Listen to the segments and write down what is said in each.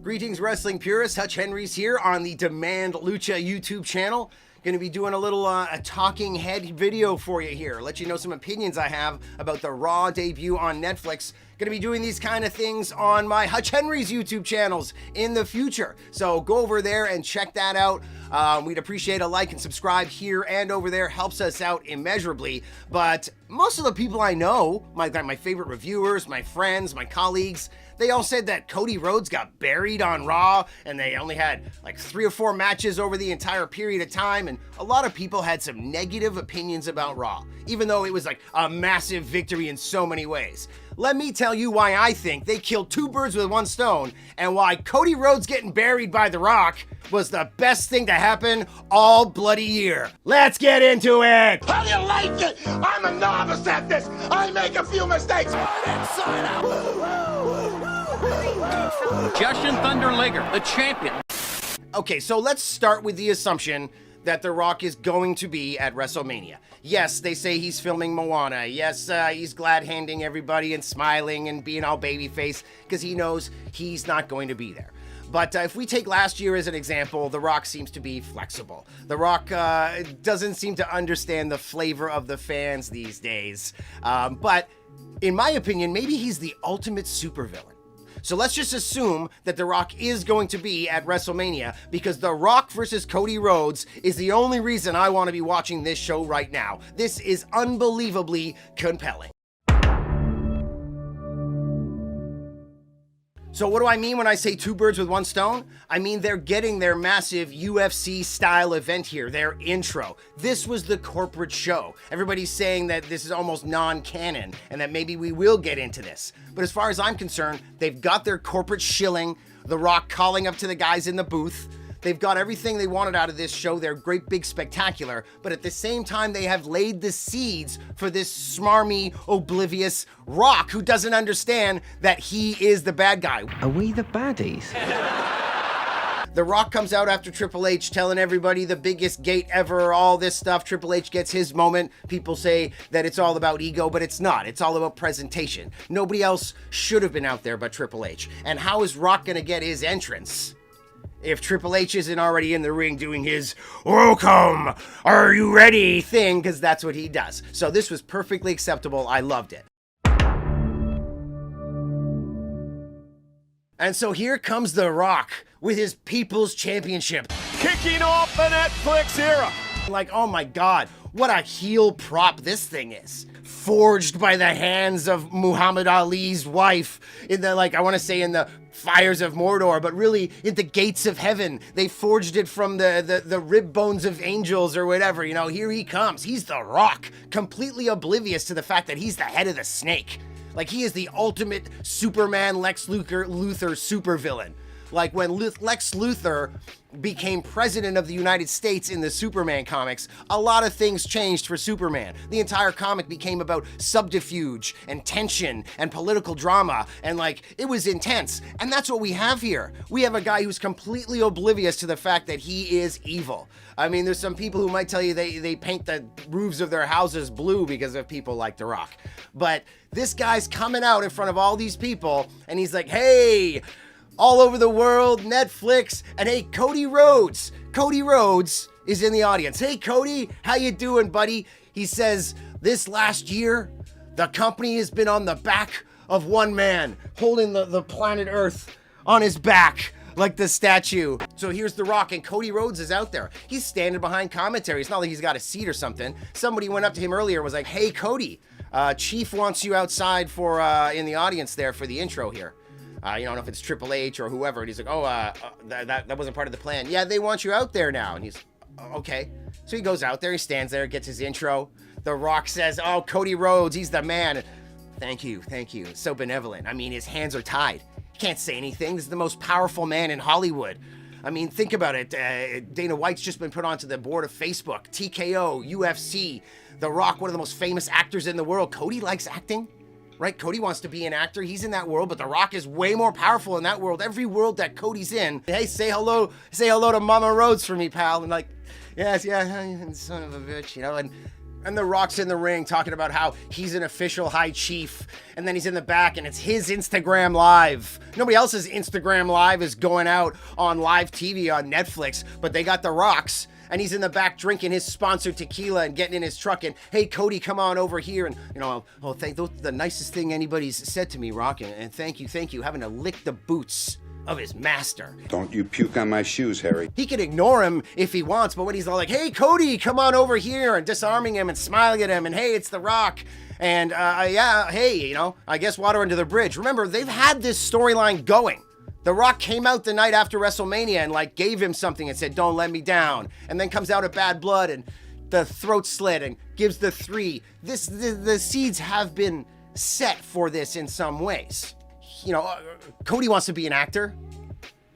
Greetings, wrestling purists. Hutch Henry's here on the Demand Lucha YouTube channel. Going to be doing a little a talking head video for you here. Let you know some opinions I have about the Raw debut on Netflix. Going to be doing these kind of things on my Hutch Henry's YouTube channels in the future. So go over there and check that out. We'd appreciate a like and subscribe here and over there. Helps us out immeasurably. But most of the people I know, my favorite reviewers, my friends, my colleagues, they all said that Cody Rhodes got buried on Raw and they only had like 3 or 4 matches over the entire period of time. And a lot of people had some negative opinions about Raw, even though it was like a massive victory in so many ways. Let me tell you why I think they killed 2 birds with 1 stone and why Cody Rhodes getting buried by The Rock was the best thing to happen all bloody year. Let's get into it! How do you like it? I'm a novice at this. I make a few mistakes. Jushin Thunder Liger, the champion. Okay, so let's start with the assumption that The Rock is going to be at WrestleMania. Yes, they say he's filming Moana. Yes, he's glad-handing everybody and smiling and being all babyface because he knows he's not going to be there. But if we take last year as an example, The Rock seems to be flexible. The Rock doesn't seem to understand the flavor of the fans these days. But in my opinion, maybe he's the ultimate supervillain. So let's just assume that The Rock is going to be at WrestleMania because The Rock versus Cody Rhodes is the only reason I want to be watching this show right now. This is unbelievably compelling. So what do I mean when I say 2 birds with 1 stone? I mean they're getting their massive UFC style event here, their intro. This was the corporate show. Everybody's saying that this is almost non-canon and that maybe we will get into this. But as far as I'm concerned, they've got their corporate shilling, The Rock calling up to the guys in the booth. They've got everything they wanted out of this show. They're great, big, spectacular. But at the same time, they have laid the seeds for this smarmy, oblivious Rock who doesn't understand that he is the bad guy. Are we the baddies? The Rock comes out after Triple H telling everybody the biggest gate ever, all this stuff. Triple H gets his moment. People say that it's all about ego, but it's not. It's all about presentation. Nobody else should have been out there but Triple H. And how is Rock gonna get his entrance if Triple H isn't already in the ring doing his "welcome, are you ready" thing, because that's what he does. So this was perfectly acceptable. I loved it. And so here comes The Rock with his People's Championship. Kicking off the Netflix era. Like, oh my God, what a heel prop this thing is. Forged by the hands of Muhammad Ali's wife in the, I want to say in the fires of Mordor, but really in the gates of heaven. They forged it from the rib bones of angels or whatever. You know, here he comes. He's The Rock, completely oblivious to the fact that he's the head of the snake. Like, he is the ultimate Superman Lex Luthor supervillain. Like, when Lex Luthor became president of the United States in the Superman comics, a lot of things changed for Superman. The entire comic became about subterfuge and tension and political drama, and it was intense. And that's what we have here. We have a guy who's completely oblivious to the fact that he is evil. I mean, there's some people who might tell you they paint the roofs of their houses blue because of people like The Rock. But this guy's coming out in front of all these people, and he's like, hey, all over the world, Netflix, and hey, Cody Rhodes. Cody Rhodes is in the audience. Hey, Cody, how you doing, buddy? He says, this last year, the company has been on the back of one man, holding the planet Earth on his back, like the statue. So here's The Rock, and Cody Rhodes is out there. He's standing behind commentary. It's not like he's got a seat or something. Somebody went up to him earlier and was like, hey, Cody, Chief wants you outside for in the audience there for the intro here. You don't know if it's Triple H or whoever. And he's like, oh, that wasn't part of the plan. Yeah, they want you out there now. And he's, okay. So he goes out there, he stands there, gets his intro. The Rock says, oh, Cody Rhodes, he's the man. Thank you. So benevolent. I mean, his hands are tied. He can't say anything. This is the most powerful man in Hollywood. I mean, think about it. Dana White's just been put onto the board of Facebook, TKO, UFC, The Rock, one of the most famous actors in the world. Cody likes acting. Right? Cody wants to be an actor. He's in that world, but The Rock is way more powerful in that world. Every world that Cody's in. Hey, say hello to Mama Rhodes for me, pal. And yes, yeah, son of a bitch, you know. And And The Rock's in the ring talking about how he's an official high chief. And then he's in the back and it's his Instagram Live. Nobody else's Instagram Live is going out on live TV on Netflix, but they got The Rock's. And he's in the back drinking his sponsored tequila and getting in his truck and, hey, Cody, come on over here. And, you know, oh, the nicest thing anybody's said to me, Rock. And thank you, having to lick the boots of his master. Don't you puke on my shoes, Harry. He can ignore him if he wants, but when he's all like, hey, Cody, come on over here, and disarming him and smiling at him, and hey, it's The Rock. And, yeah, hey, you know, I guess water under the bridge. Remember, they've had this storyline going. The Rock came out the night after WrestleMania and, like, gave him something and said, don't let me down. And then comes out at Bad Blood and the throat slit and gives the 3. The seeds have been set for this in some ways. You know, Cody wants to be an actor.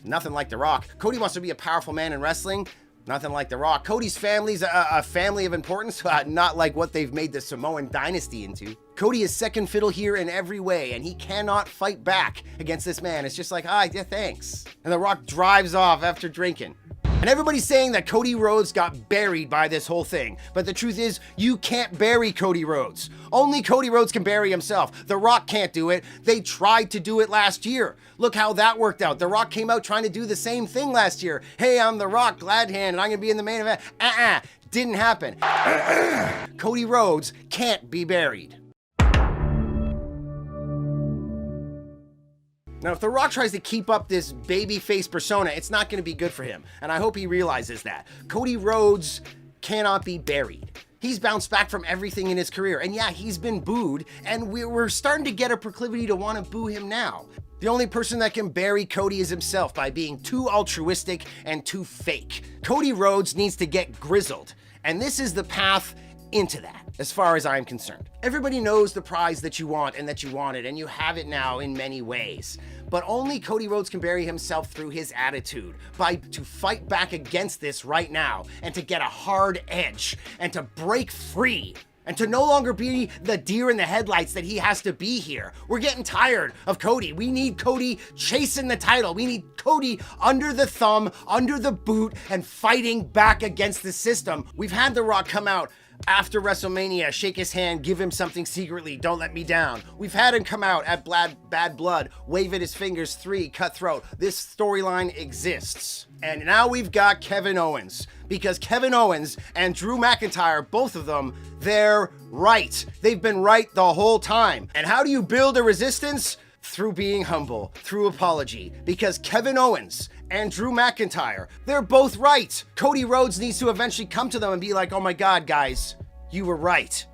Nothing like The Rock. Cody wants to be a powerful man in wrestling. Nothing like The Rock. Cody's family's a family of importance, not like what they've made the Samoan dynasty into. Cody is second fiddle here in every way, and he cannot fight back against this man. It's just like, yeah, thanks. And The Rock drives off after drinking. And everybody's saying that Cody Rhodes got buried by this whole thing. But the truth is, you can't bury Cody Rhodes. Only Cody Rhodes can bury himself. The Rock can't do it. They tried to do it last year. Look how that worked out. The Rock came out trying to do the same thing last year. Hey, I'm The Rock, glad hand, and I'm gonna be in the main event. Didn't happen. Cody Rhodes can't be buried. Now, if The Rock tries to keep up this babyface persona, it's not going to be good for him. And I hope he realizes that. Cody Rhodes cannot be buried. He's bounced back from everything in his career. And yeah, he's been booed. And we're starting to get a proclivity to want to boo him now. The only person that can bury Cody is himself by being too altruistic and too fake. Cody Rhodes needs to get grizzled. And this is the path into that, as far as I'm concerned. Everybody knows the prize that you want and that you wanted, and you have it now in many ways. But only Cody Rhodes can bury himself through his attitude, to fight back against this right now, and to get a hard edge, and to break free, and to no longer be the deer in the headlights that he has to be here. We're getting tired of Cody. We need Cody chasing the title. We need Cody under the thumb, under the boot, and fighting back against the system. We've had The Rock come out after WrestleMania, shake his hand, give him something secretly, don't let me down. We've had him come out at Bad Blood, wave at his fingers, 3, cutthroat. This storyline exists. And now we've got Kevin Owens. Because Kevin Owens and Drew McIntyre, both of them, they're right. They've been right the whole time. And how do you build a resistance? Through being humble, through apology. Because Kevin Owens and Drew McIntyre, they're both right. Cody Rhodes needs to eventually come to them and be like, oh my God, guys, you were right.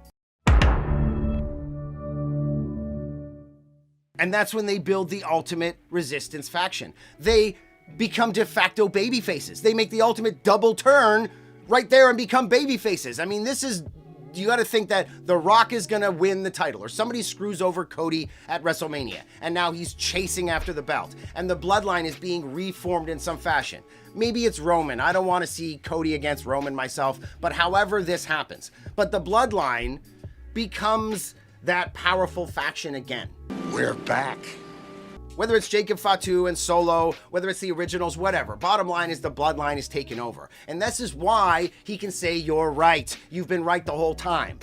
And that's when they build the ultimate resistance faction. They become de facto baby faces. They make the ultimate double turn right there and become baby faces. I mean, this is, you got to think that The Rock is going to win the title, or somebody screws over Cody at WrestleMania, and now he's chasing after the belt, and the bloodline is being reformed in some fashion. Maybe it's Roman. I don't want to see Cody against Roman myself, but however this happens. But the bloodline becomes that powerful faction again. We're back. Whether it's Jacob Fatu and Solo, whether it's the originals, whatever. Bottom line is the bloodline is taken over. And this is why he can say, you're right. You've been right the whole time.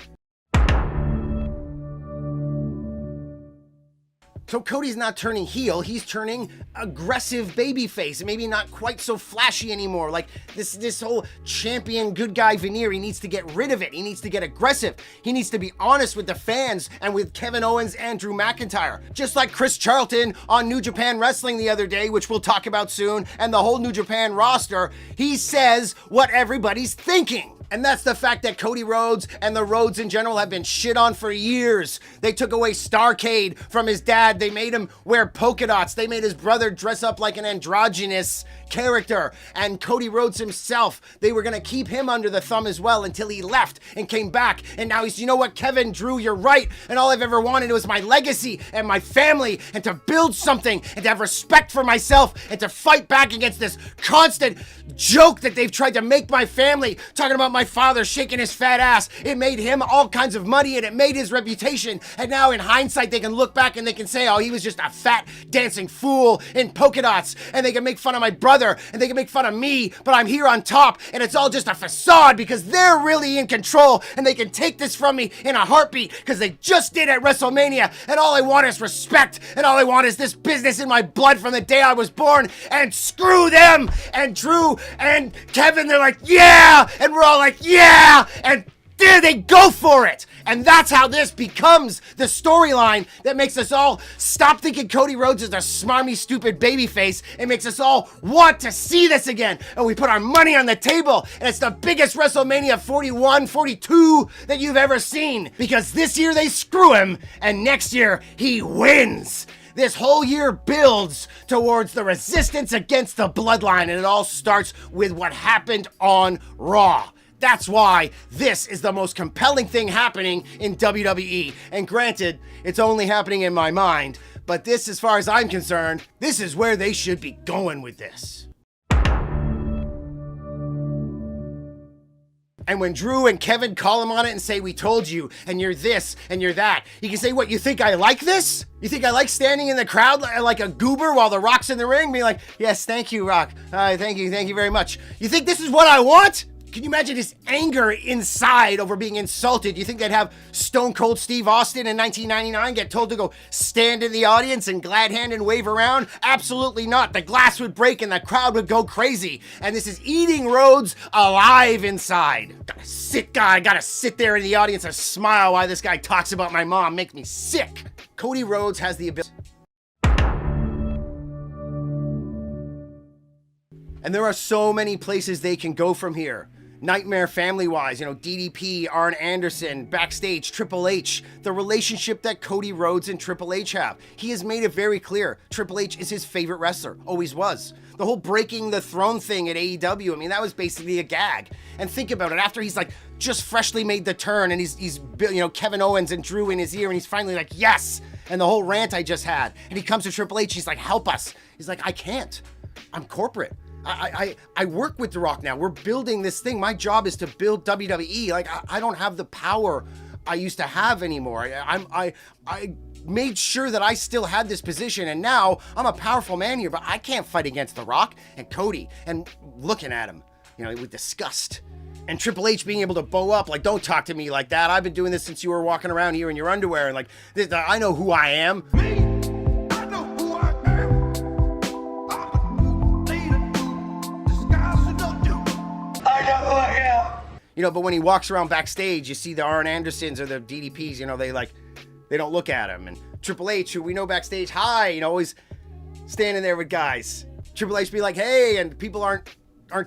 So Cody's not turning heel, he's turning aggressive babyface. Maybe not quite so flashy anymore. Like this whole champion good guy veneer, he needs to get rid of it. He needs to get aggressive. He needs to be honest with the fans and with Kevin Owens and Drew McIntyre. Just like Chris Charlton on New Japan Wrestling the other day, which we'll talk about soon, and the whole New Japan roster, he says what everybody's thinking. And that's the fact that Cody Rhodes and the Rhodes in general have been shit on for years. They took away Starcade from his dad. They made him wear polka dots. They made his brother dress up like an androgynous character. And Cody Rhodes himself, they were going to keep him under the thumb as well until he left and came back. And now he's, you know what, Kevin, Drew, you're right. And all I've ever wanted was my legacy and my family and to build something and to have respect for myself and to fight back against this constant joke that they've tried to make my family, talking about my my father shaking his fat ass. It made him all kinds of money and it made his reputation. And now in hindsight, they can look back and they can say, oh, he was just a fat dancing fool in polka dots. And they can make fun of my brother and they can make fun of me, but I'm here on top and it's all just a facade because they're really in control and they can take this from me in a heartbeat because they just did at WrestleMania. And all I want is respect and all I want is this business in my blood from the day I was born. And screw them. And Drew and Kevin, they're like, yeah. And we're all like, yeah. And there they go for it. And that's how this becomes the storyline that makes us all stop thinking Cody Rhodes is a smarmy, stupid babyface. It makes us all want to see this again. And we put our money on the table. And it's the biggest WrestleMania 41, 42 that you've ever seen. Because this year they screw him. And next year he wins. This whole year builds towards the resistance against the bloodline. And it all starts with what happened on Raw. That's why this is the most compelling thing happening in WWE. And granted, it's only happening in my mind, but this, as far as I'm concerned, this is where they should be going with this. And when Drew and Kevin call him on it and say, we told you, and you're this, and you're that, he can say, what, you think I like this? You think I like standing in the crowd like a goober while the Rock's in the ring? Being like, yes, thank you, Rock. Thank you very much. You think this is what I want? Can you imagine his anger inside over being insulted? You think they'd have Stone Cold Steve Austin in 1999 get told to go stand in the audience and glad hand and wave around? Absolutely not. The glass would break and the crowd would go crazy. And this is eating Rhodes alive inside. Gotta sit there in the audience and smile while this guy talks about my mom. Makes me sick. Cody Rhodes has the ability. And there are so many places they can go from here. Nightmare family-wise, DDP, Arn Anderson, backstage, Triple H, the relationship that Cody Rhodes and Triple H have. He has made it very clear. Triple H is his favorite wrestler, always was. The whole breaking the throne thing at AEW, that was basically a gag. And think about it, after he's just freshly made the turn and he's Kevin Owens and Drew in his ear and he's finally like, yes! And the whole rant I just had. And he comes to Triple H, he's like, help us. He's like, I can't. I'm corporate. I work with The Rock now. We're building this thing. My job is to build WWE. I don't have the power I used to have anymore. I made sure that I still had this position, and now I'm a powerful man here, but I can't fight against The Rock and Cody. And looking at him, with disgust. And Triple H being able to bow up, don't talk to me like that. I've been doing this since you were walking around here in your underwear, and I know who I am. But when he walks around backstage, you see the Arn Andersons or the DDPs, they don't look at him. And Triple H, who we know backstage, hi, always standing there with guys. Triple H be like, hey, and people aren't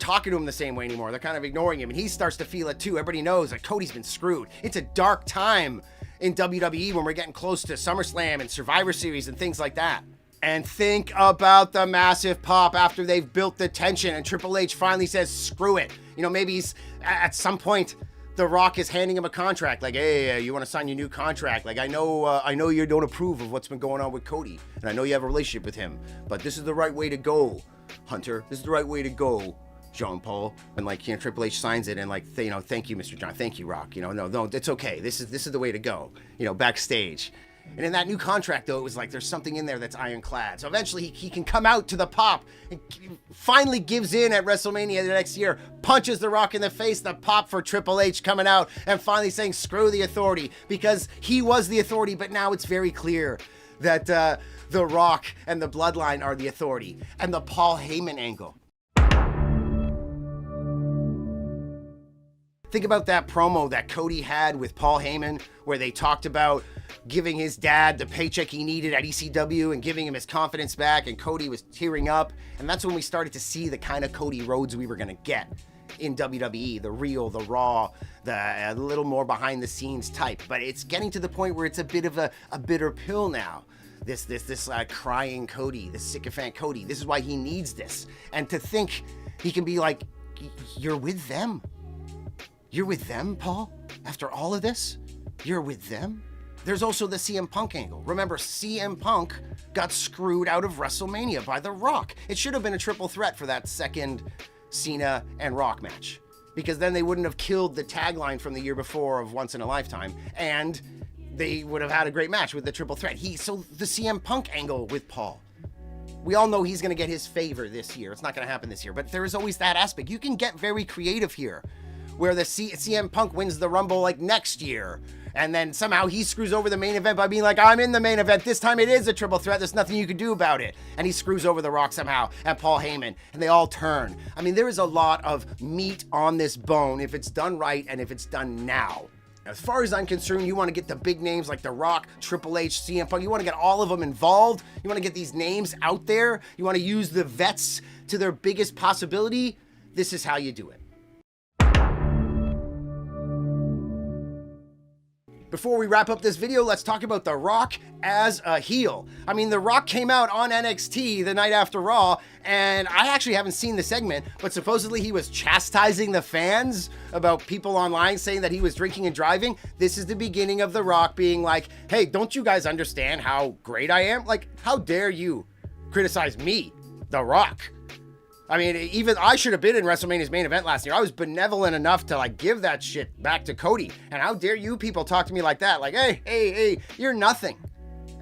talking to him the same way anymore. They're kind of ignoring him, and he starts to feel it too. Everybody knows that Cody's been screwed. It's a dark time in WWE when we're getting close to SummerSlam and Survivor Series and things like that. And think about the massive pop after they've built the tension and Triple H finally says, screw it. Maybe he's at some point, The Rock is handing him a contract. Hey, you want to sign your new contract? I know you don't approve of what's been going on with Cody. And I know you have a relationship with him. But this is the right way to go, Hunter. This is the right way to go, Jean Paul. And Triple H signs it and thank you, Mr. John. Thank you, Rock. No, it's okay. This is the way to go, backstage. And in that new contract, though, it was there's something in there that's ironclad. So eventually he can come out to the pop and finally gives in at WrestleMania the next year, punches The Rock in the face, the pop for Triple H coming out and finally saying, screw the authority, because he was the authority, but now it's very clear that The Rock and the Bloodline are the authority. And the Paul Heyman angle. Think about that promo that Cody had with Paul Heyman, where they talked about giving his dad the paycheck he needed at ECW and giving him his confidence back, and Cody was tearing up. And that's when we started to see the kind of Cody Rhodes we were going to get in WWE, the real, the raw, the little more behind the scenes type. But it's getting to the point where it's a bit of a bitter pill now. This crying Cody, this sycophant Cody. This is why he needs this. And to think he can be like, you're with them. You're with them, Paul? After all of this? You're with them? There's also the CM Punk angle. Remember, CM Punk got screwed out of WrestleMania by The Rock. It should have been a triple threat for that second Cena and Rock match. because then they wouldn't have killed the tagline from the year before of Once in a Lifetime, and they would have had a great match with the triple threat. So the CM Punk angle with Paul, we all know he's going to get his favor this year. It's not going to happen this year, but there is always that aspect. You can get very creative here, where the CM Punk wins the Rumble like next year, and then somehow he screws over the main event by being like, I'm in the main event. This time it is a triple threat. There's nothing you can do about it. And he screws over The Rock somehow and Paul Heyman, and they all turn. I mean, there is a lot of meat on this bone if it's done right and if it's done now. As far as I'm concerned, you want to get the big names like The Rock, Triple H, CM Punk. You want to get all of them involved. You want to get these names out there. You want to use the vets to their biggest possibility. This is how you do it. Before we wrap up this video, let's talk about The Rock as a heel. I mean, The Rock came out on NXT the night after Raw, and I actually haven't seen the segment, but supposedly he was chastising the fans about people online saying that he was drinking and driving. This is the beginning of The Rock being like, hey, don't you guys understand how great I am? Like, how dare you criticize me, The Rock? I mean, even I should have been in WrestleMania's main event last year. I was benevolent enough to like give that shit back to Cody. And how dare you people talk to me like that? Like, hey, you're nothing.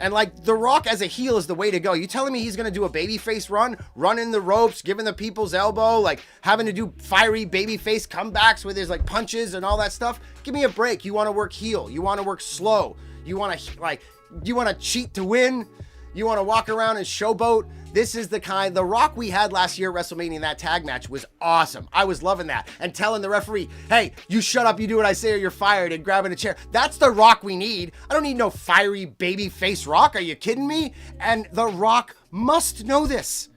And like The Rock as a heel is the way to go. You telling me he's going to do a babyface run, running the ropes, giving the people's elbow, like having to do fiery babyface comebacks with his like punches and all that stuff? Give me a break. You want to work heel. You want to work slow. You want to cheat to win. You want to walk around and showboat. This is the Rock we had last year at WrestleMania. That tag match was awesome. I was loving that. And telling the referee, hey, you shut up, you do what I say or you're fired, and grabbing a chair. That's the Rock we need. I don't need no fiery baby face Rock. Are you kidding me? And the Rock must know this.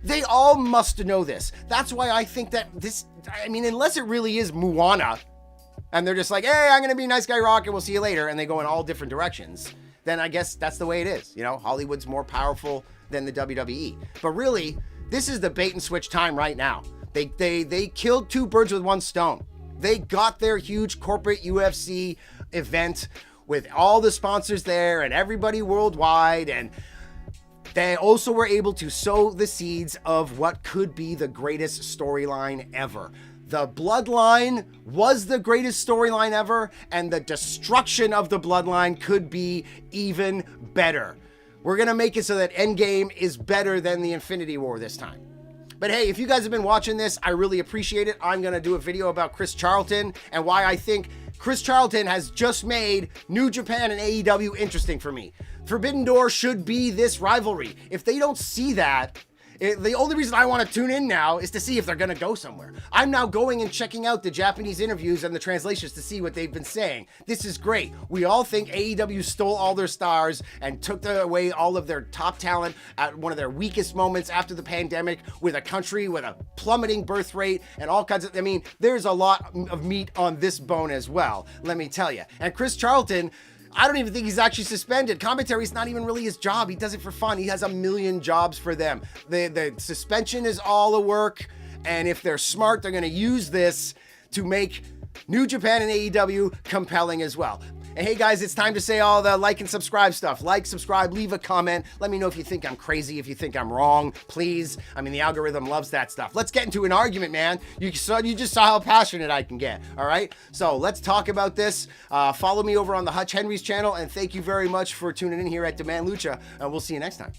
They all must know this. That's why I think that this, I mean, unless it really is Moana, and they're just like, hey, I'm going to be nice guy Rock, and we'll see you later, and they go in all different directions, then I guess that's the way it is. You know, Hollywood's more powerful than the WWE. But really, this is the bait and switch time right now. They killed two birds with one stone. They got their huge corporate UFC event with all the sponsors there and everybody worldwide, and they also were able to sow the seeds of what could be the greatest storyline ever. The Bloodline was the greatest storyline ever, and the destruction of the Bloodline could be even better. We're going to make it so that Endgame is better than the Infinity War this time. But hey, if you guys have been watching this, I really appreciate it. I'm going to do a video about Chris Charlton and why I think Chris Charlton has just made New Japan and AEW interesting for me. Forbidden Door should be this rivalry. If they don't see that, the only reason I want to tune in now is to see if they're going to go somewhere. I'm now going and checking out the Japanese interviews and the translations to see what they've been saying. This is great. We all think AEW stole all their stars and took away all of their top talent at one of their weakest moments after the pandemic, with a country with a plummeting birth rate and all kinds of, I mean, there's a lot of meat on this bone as well, let me tell you. And Chris Charlton, I don't even think he's actually suspended. Commentary is not even really his job. He does it for fun. He has a million jobs for them. The suspension is all a work, and if they're smart, they're going to use this to make New Japan and AEW compelling as well. And hey guys, it's time to say all the like and subscribe stuff. Like, subscribe, leave a comment. Let me know if you think I'm crazy, if you think I'm wrong, please. I mean, the algorithm loves that stuff. Let's get into an argument, man. You just saw how passionate I can get, all right? So let's talk about this. Follow me over on the Hutch Henry's channel, and thank you very much for tuning in here at Demand Lucha, and we'll see you next time.